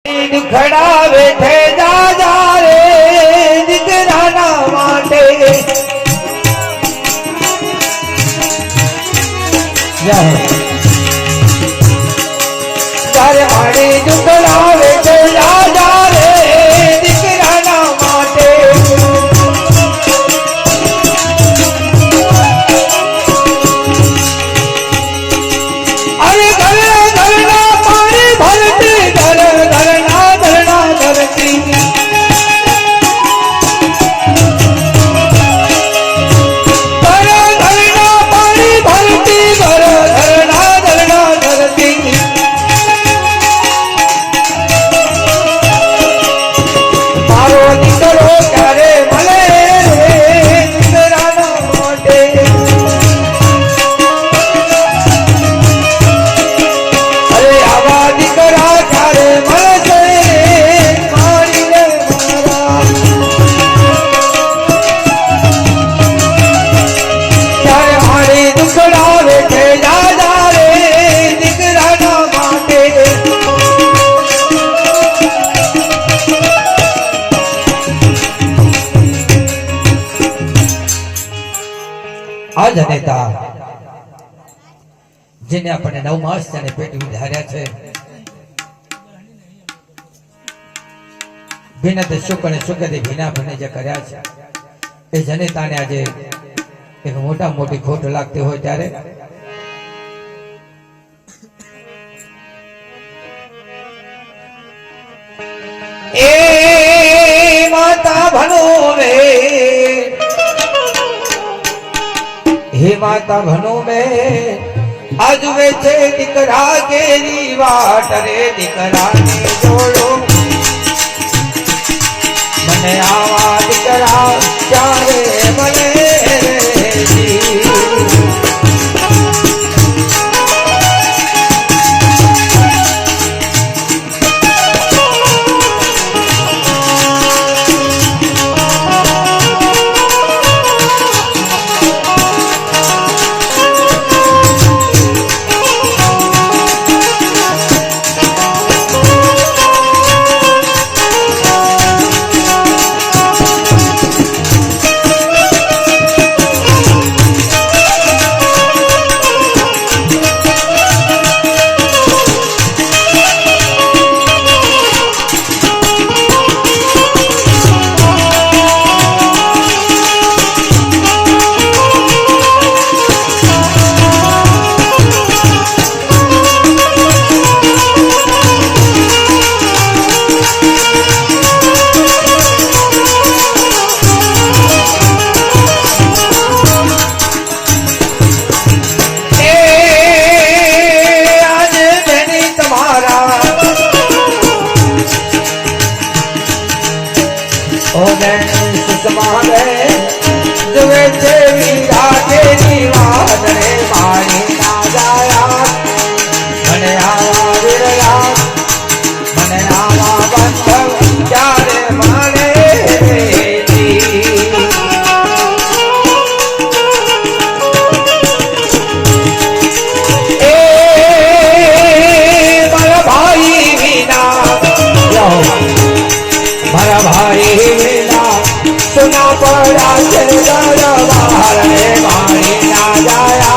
ખડા બેઠે જા રે દીકરાના માટે તારે મારી દુખડા બેઠે જા રે દીકરાના માટે અરે ઘરના પાણી ભરતી ઘરના ધરતી જનેતા જેને આપણે 9 માસ જાણે પેટ વિધાર્યા છે ભીનત સુખ અને સુખથી ભીના ભને જે કર્યા છે એ જનેતાને આજે એક મોટી ખોટ લાગતી હોય ત્યારે એ માતા ભનોવે हे माता भनो में आज वे छे दिकरा केरी वाट रे दिकरा ने जोड़ो मने आवा दिकरा चारे मने मारी ना जाया